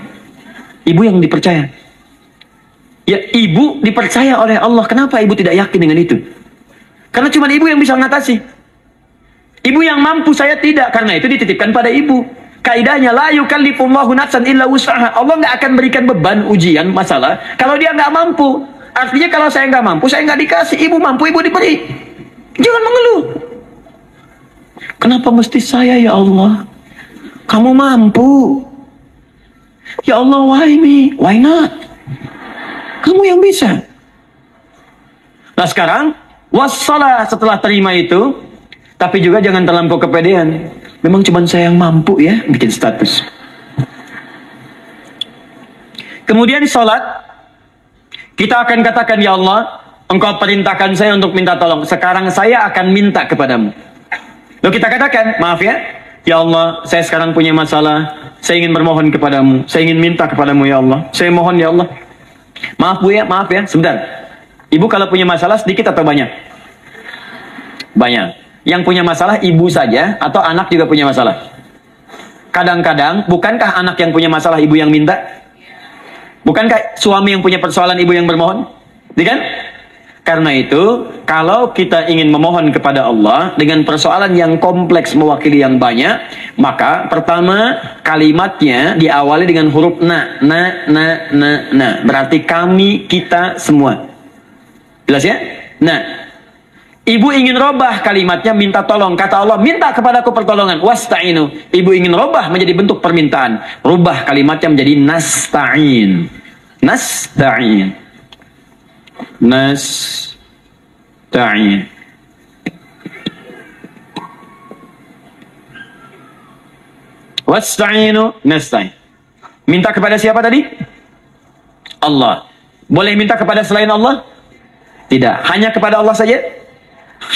Ibu yang dipercaya. Ya, ibu dipercaya oleh Allah. Kenapa ibu tidak yakin dengan itu? Karena cuma ibu yang bisa mengatasi. Ibu yang mampu, saya tidak. Karena itu dititipkan pada ibu. Kaidahnya, la yukallifullahu nafsan illa wus'aha. Allah nggak akan berikan beban, ujian, masalah kalau dia nggak mampu. Artinya kalau saya nggak mampu, saya nggak dikasih. Ibu mampu, ibu diberi. Jangan mengeluh. Kenapa mesti saya ya Allah? Kamu mampu. Ya Allah, why me? Why not? Kamu yang bisa. Nah sekarang, wassalah setelah terima itu, tapi juga jangan terlampau kepedean. Memang cuma saya yang mampu ya, bikin status. Kemudian sholat, kita akan katakan, ya Allah, Engkau perintahkan saya untuk minta tolong. Sekarang saya akan minta kepadamu. Lalu kita katakan, maaf ya, ya Allah, saya sekarang punya masalah, saya ingin bermohon kepadamu, saya ingin minta kepadamu ya Allah, saya mohon ya Allah. Maaf Bu ya, maaf ya, sebentar. Ibu kalau punya masalah sedikit atau banyak? Banyak. Yang punya masalah ibu saja atau anak juga punya masalah? Kadang-kadang, bukankah anak yang punya masalah ibu yang minta? Bukankah suami yang punya persoalan ibu yang bermohon? Kan? Karena itu, kalau kita ingin memohon kepada Allah dengan persoalan yang kompleks mewakili yang banyak, maka pertama kalimatnya diawali dengan huruf na. Berarti kami, kita, semua. Jelas ya? Nah, ibu ingin robah kalimatnya minta tolong. Kata Allah, minta kepadaku pertolongan. Wasta'inu. Ibu ingin robah menjadi bentuk permintaan. Rubah kalimatnya menjadi nasta'in. Nasta'in. Nasta'in. Wasta'inu nasta'in. Minta kepada siapa tadi? Allah. Boleh minta kepada selain Allah? Tidak. Hanya kepada Allah saja?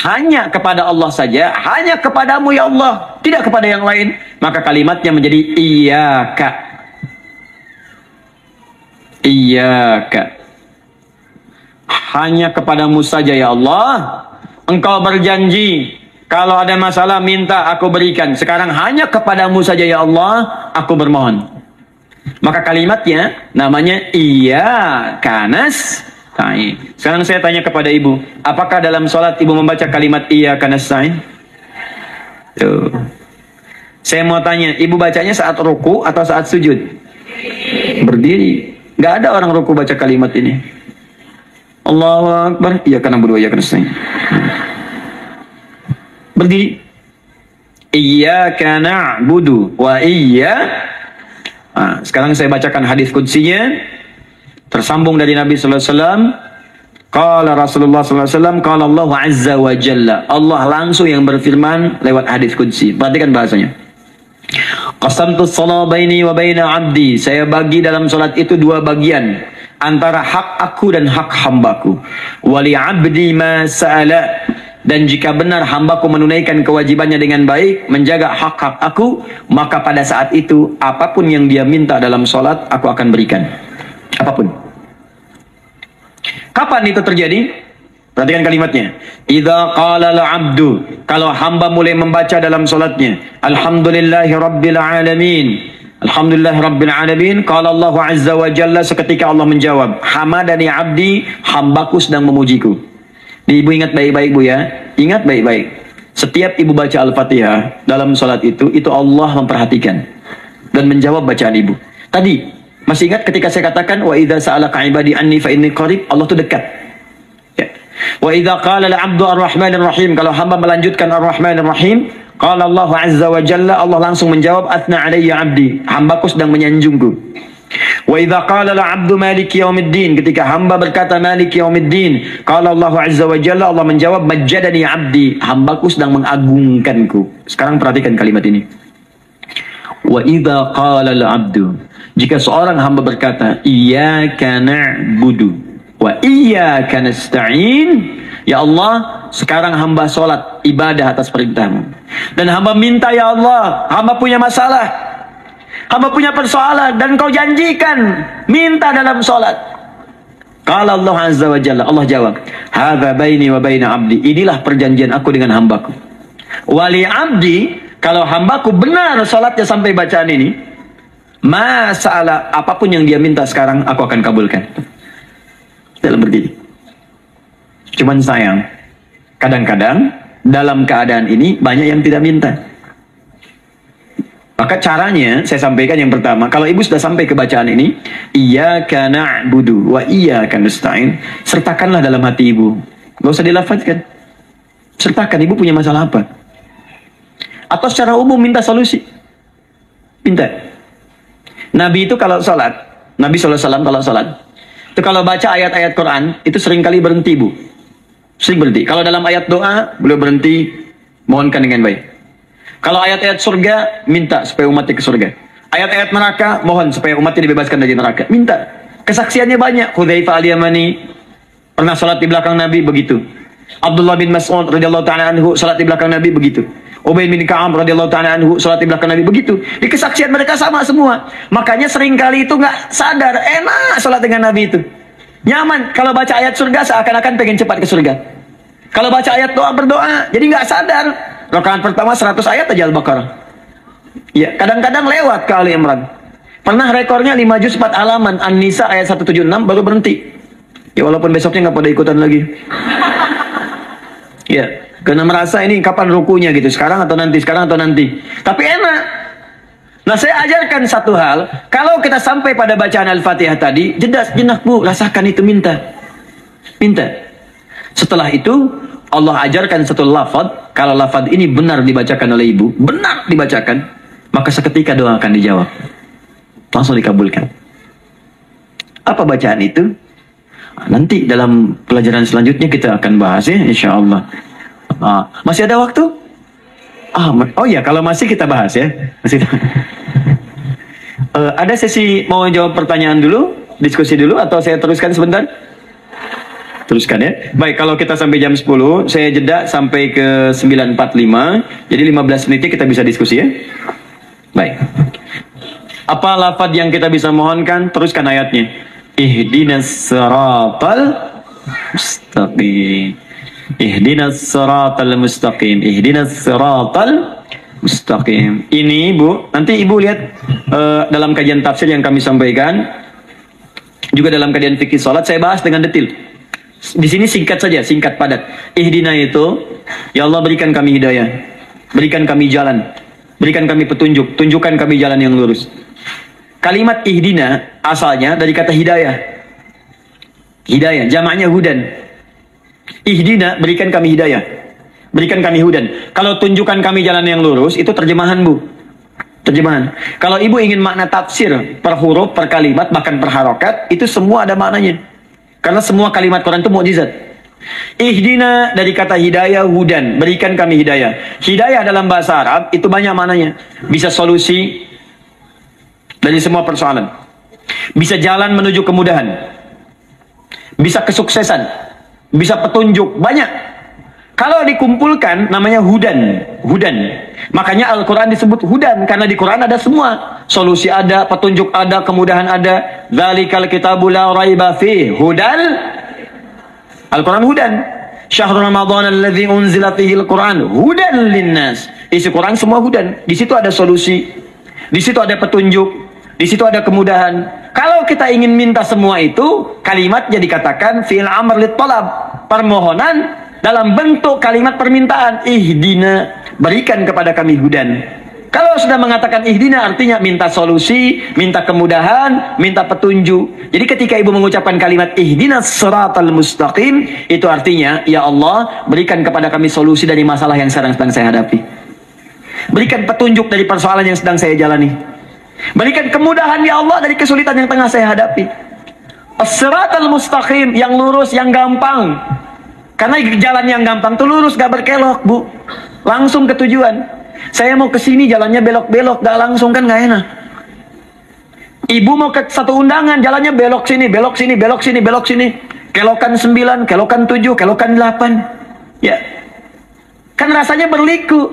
Hanya kepada Allah saja. Hanya kepadamu ya Allah. Tidak kepada yang lain. Maka kalimatnya menjadi iyyaka. Iyyaka. Hanya kepadamu saja ya Allah. Engkau berjanji, kalau ada masalah minta aku berikan. Sekarang hanya kepadamu saja ya Allah, aku bermohon. Maka kalimatnya namanya iyyaka nasta'in. Sekarang saya tanya kepada ibu, apakah dalam sholat ibu membaca kalimat iyyaka nasta'in? Tuh. Saya mau tanya, ibu bacanya saat ruku atau saat sujud? Berdiri. Gak ada orang ruku baca kalimat ini. Allahu Akbar, iyyaka na'budu wa iyyaka nasta'in. Berdiri. Iyyaka na'budu wa sekarang saya bacakan hadis qudsinya. Tersambung dari Nabi sallallahu alaihi wasallam. Qala Rasulullah sallallahu alaihi wasallam, qala Allah azza wa jalla. Allah langsung yang berfirman lewat hadis qudsi. Perhatikan bahasanya. Qasamtu shalah baini wa baina 'abdi. Saya bagi dalam salat itu dua bagian, antara hak aku dan hak hambaku. Wali 'abdi ma sa'ala. Dan jika benar hambaku menunaikan kewajibannya dengan baik, menjaga hak-hak aku, maka pada saat itu apapun yang dia minta dalam sholat, aku akan berikan. Apapun. Kapan itu terjadi? Perhatikan kalimatnya. Idza qala al-'abdu, kalau hamba mulai membaca dalam sholatnya, Alhamdulillahi Rabbil Alamin. Alhamdulillah Rabbil Alamin. Qala Allah Azza wa Jalla, seketika Allah menjawab, Hamadani abdi, hambaku sedang memujiku. Ibu ingat baik-baik Bu ya. Ingat baik-baik. Setiap ibu baca Al-Fatihah dalam sholat itu Allah memperhatikan dan menjawab bacaan ibu. Tadi, masih ingat ketika saya katakan, wa idza sa'alaka ibadi anni fa inni qarib, Allah itu dekat. Ya. Wa idza qala al-'abdu ar-rahmanir rahim, kalau hamba melanjutkan ar-rahmanir rahim, qala Allah azza wa jalla, Allah langsung menjawab, athna alayya 'abdi, hambaku sedang menyanjungku. Wa idza qala al-'abdu maliki yaumiddin, ketika hamba berkata maliki yaumiddin, qala Allah azza wa jalla, Allah menjawab majjadani 'abdi, hambaku sedang mengagungkanku. Sekarang perhatikan kalimat ini. Wa idza qala al-'abdu, jika seorang hamba berkata, iyyaka na'budu wa iyyaka nasta'in, ya Allah, sekarang hamba sholat ibadah atas perintahmu, dan hamba minta, ya Allah, hamba punya masalah, hamba punya persoalan, dan kau janjikan minta dalam sholat. Qala Allah azza wa jalla, Allah jawab, hadza baini wa baina abdi, inilah perjanjian aku dengan hambaku. Wali abdi, kalau hambaku benar sholatnya sampai bacaan ini, masalah apapun yang dia minta sekarang aku akan kabulkan. Dalam berdiri. Cuman sayang, kadang-kadang dalam keadaan ini banyak yang tidak minta. Maka caranya saya sampaikan yang pertama, kalau ibu sudah sampai ke bacaan ini, iyyaka na'budu wa iyyaka nasta'in, sertakanlah dalam hati ibu. Gak usah dilafazkan. Sertakan, ibu punya masalah apa? Atau secara umum minta solusi. Minta. Nabi itu kalau sholat, Nabi SAW kalau sholat, itu kalau baca ayat-ayat Quran, itu seringkali berhenti, Bu. Sering berhenti. Kalau dalam ayat doa, beliau berhenti, mohonkan dengan baik. Kalau ayat-ayat surga, minta supaya umatnya ke surga. Ayat-ayat neraka, mohon supaya umatnya dibebaskan dari neraka. Minta. Kesaksiannya banyak. Hudzaifah al-Yamani pernah sholat di belakang Nabi, begitu. Abdullah bin Mas'ud radhiyallahu ta'ala anhu sholat di belakang Nabi, begitu. Ubay bin Ka'ab radhiyallahu ta'ala anhu salat di belakang Nabi, begitu. Di kesaksian mereka sama semua. Makanya seringkali itu nggak sadar, enak salat dengan Nabi itu. Nyaman. Kalau baca ayat surga seakan-akan pengen cepat ke surga. Kalau baca ayat doa berdoa, jadi nggak sadar. Rakaat pertama 100 ayat aja Al-Baqarah. Ya, kadang-kadang lewat ke Ali Imran. Pernah rekornya 5 juz 4 halaman, An-Nisa ayat 176 baru berhenti. Ya walaupun besoknya nggak pada ikutan lagi. Ya. Karena merasa ini kapan rukunya gitu, sekarang atau nanti, sekarang atau nanti. Tapi enak. Nah, saya ajarkan satu hal, kalau kita sampai pada bacaan Al-Fatihah tadi, jeda sejenak, Bu, rasakan itu, minta. Minta. Setelah itu, Allah ajarkan satu lafaz, kalau lafaz ini benar dibacakan oleh ibu, benar dibacakan, maka seketika doa akan dijawab. Langsung dikabulkan. Apa bacaan itu? Nanti dalam pelajaran selanjutnya kita akan bahas ya, insya Allah. Masih ada waktu? Oh ya, kalau masih kita bahas ya. Masih. Ada sesi mau jawab pertanyaan dulu, diskusi dulu, atau saya teruskan sebentar? Teruskan ya. Baik, kalau kita sampai jam 10, saya jeda sampai ke 9.45. Jadi 15 menit kita bisa diskusi ya. Baik. Apa lafaz yang kita bisa mohonkan? Teruskan ayatnya. Ihdinas siratal mustaqim. Ihdinas siratal mustaqim. Ihdinas siratal mustaqim. Ini Bu, nanti Ibu lihat dalam kajian tafsir yang kami sampaikan, juga dalam kajian fikih salat saya bahas dengan detail. Di sini singkat saja, singkat padat. Ihdina itu, ya Allah berikan kami hidayah, berikan kami jalan, berikan kami petunjuk, tunjukkan kami jalan yang lurus. Kalimat ihdina asalnya dari kata hidayah. Hidayah, jamaknya hudan. Ihdina, berikan kami hidayah, berikan kami hudan. Kalau tunjukkan kami jalan yang lurus, itu terjemahan Bu, terjemahan. Kalau ibu ingin makna tafsir per huruf, per kalimat, bahkan per harokat, itu semua ada maknanya. Karena semua kalimat Quran itu mukjizat. Ihdina dari kata hidayah, hudan, berikan kami hidayah. Hidayah dalam bahasa Arab itu banyak maknanya. Bisa solusi dari semua persoalan, bisa jalan menuju kemudahan, bisa kesuksesan, bisa petunjuk, banyak. Kalau dikumpulkan namanya hudan, hudan. Makanya Al-Quran disebut hudan, karena di Quran ada semua. Solusi ada, petunjuk ada, kemudahan ada. Dzalikal kitabu la raiba fih, hudan. Al-Quran hudan. Syahrul Ramadan alladzi unzila fihi al-Quran hudan linnas. Isi Quran semua hudan. Di situ ada solusi, di situ ada petunjuk, di situ ada kemudahan. Kalau kita ingin minta semua itu, kalimatnya dikatakan fi'il amr lit talab, permohonan dalam bentuk kalimat permintaan. Ihdina, berikan kepada kami hudan. Kalau sudah mengatakan ihdina, artinya minta solusi, minta kemudahan, minta petunjuk. Jadi ketika ibu mengucapkan kalimat ihdinas siratal mustaqim, itu artinya, ya Allah, berikan kepada kami solusi dari masalah yang sedang saya hadapi. Berikan petunjuk dari persoalan yang sedang saya jalani. Berikan kemudahan, ya Allah, dari kesulitan yang tengah saya hadapi. As-siratal mustaqim, yang lurus, yang gampang. Karena jalan yang gampang itu lurus, gak berkelok Bu, langsung ke tujuan. Saya mau ke sini jalannya belok-belok, gak langsung kan gak enak. Ibu mau ke satu undangan, jalannya belok sini, belok sini, belok sini, belok sini. Kelokan 9, kelokan 7, kelokan 8. Ya. Kan rasanya berliku.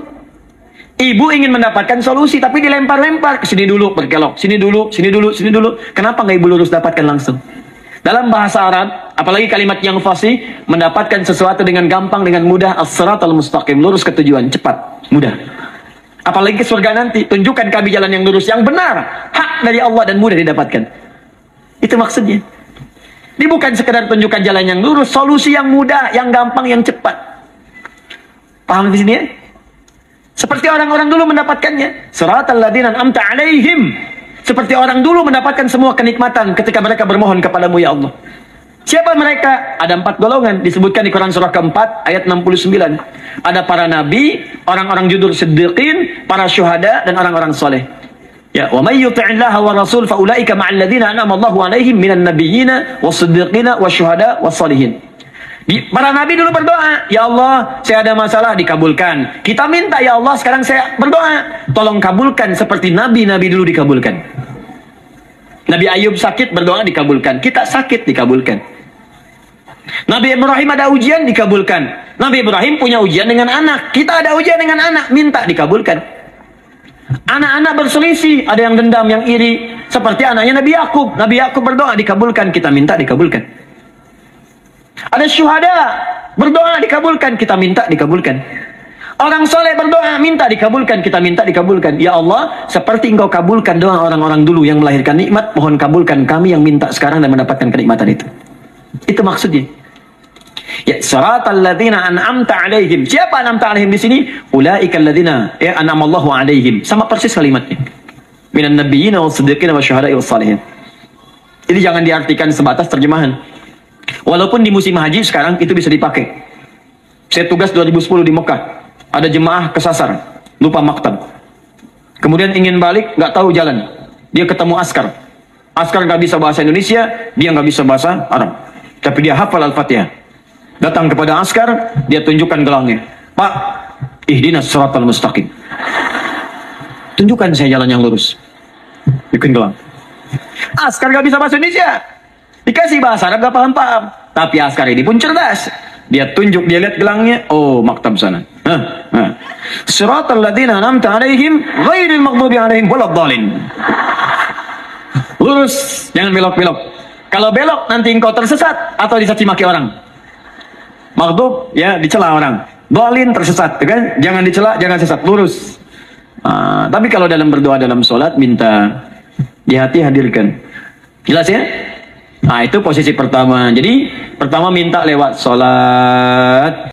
Ibu ingin mendapatkan solusi, tapi dilempar-lempar. Sini dulu, berkelok. Sini dulu, sini dulu, sini dulu. Kenapa nggak ibu lurus dapatkan langsung? Dalam bahasa Arab, apalagi kalimat yang fasih, mendapatkan sesuatu dengan gampang, dengan mudah. As-siratal mustaqim, lurus ke tujuan, cepat, mudah. Apalagi ke surga nanti, tunjukkan kami jalan yang lurus, yang benar, hak dari Allah dan mudah didapatkan. Itu maksudnya. Ini bukan sekedar tunjukkan jalan yang lurus, solusi yang mudah, yang gampang, yang cepat. Paham di sini ya? Seperti orang-orang dulu mendapatkannya. Siratal ladzina an'amta 'alaihim. Seperti orang dulu mendapatkan semua kenikmatan ketika mereka bermohon kepadamu ya Allah. Siapa mereka? Ada 4 golongan disebutkan di Quran surah keempat ayat 69. Ada para nabi, orang-orang jujur siddiqin, para syuhada dan orang-orang soleh. Ya, wa may yuti'illaha wa rasul fa ulaika ma'al ladzina an'ama Allahu 'alaihim minan nabiyyina was-siddiqina wasyuhada was-shalihin. Para nabi dulu berdoa, ya Allah, saya ada masalah, dikabulkan. Kita minta, ya Allah, sekarang saya berdoa, tolong kabulkan seperti nabi-nabi dulu dikabulkan. Nabi Ayub sakit, berdoa dikabulkan. Kita sakit, dikabulkan. Nabi Ibrahim ada ujian, dikabulkan. Nabi Ibrahim punya ujian dengan anak. Kita ada ujian dengan anak, minta, dikabulkan. Anak-anak berselisih, ada yang dendam, yang iri. Seperti anaknya Nabi Yakub. Nabi Yakub berdoa, dikabulkan. Kita minta, dikabulkan. Ada syuhada, berdoa, dikabulkan. Kita minta, dikabulkan. Orang soleh berdoa, minta, dikabulkan. Kita minta, dikabulkan. Ya Allah, seperti engkau kabulkan doa orang-orang dulu yang melahirkan nikmat, mohon kabulkan kami yang minta sekarang dan mendapatkan kenikmatan itu. Itu maksudnya. Ya, siratal ladzina an'amta 'alaihim. Siapa an'amta 'alaihim di sini? Ulaikal ladzina an'amallahu 'alaihim. Sama persis kalimatnya. Minan nabiyyina was-siddiqina wasyuhada'i was-shalihin. Jadi jangan diartikan sebatas terjemahan. Walaupun di musim haji sekarang itu bisa dipakai. Saya tugas 2010 di Mekah. Ada jemaah kesasar, lupa maktab. Kemudian ingin balik, nggak tahu jalan. Dia ketemu askar. Askar nggak bisa bahasa Indonesia, dia nggak bisa bahasa Arab. Tapi dia hafal Al-Fatihah. Datang kepada askar, dia tunjukkan gelangnya. Pak, ihdinas siratal mustaqim. Tunjukkan saya jalan yang lurus. Bikin gelang. Askar nggak bisa bahasa Indonesia. Dikasih bahasa Arab gak paham-paham. Tapi askar ini pun cerdas. Dia tunjuk, dia lihat gelangnya. Oh, maktab sana. Siratal ladzina an'amta 'alaihim ghairil maghdubi 'alaihim waladdallin. Lurus, jangan belok-belok. Kalau belok nanti engkau tersesat atau dicaci maki orang. Maghdub ya dicela orang. Dhalin tersesat, kan? Jangan dicela, jangan sesat, lurus. Tapi kalau dalam berdoa dalam sholat minta di hati hadirkan. Jelas ya? Nah, itu posisi pertama. Jadi, pertama minta lewat sholat.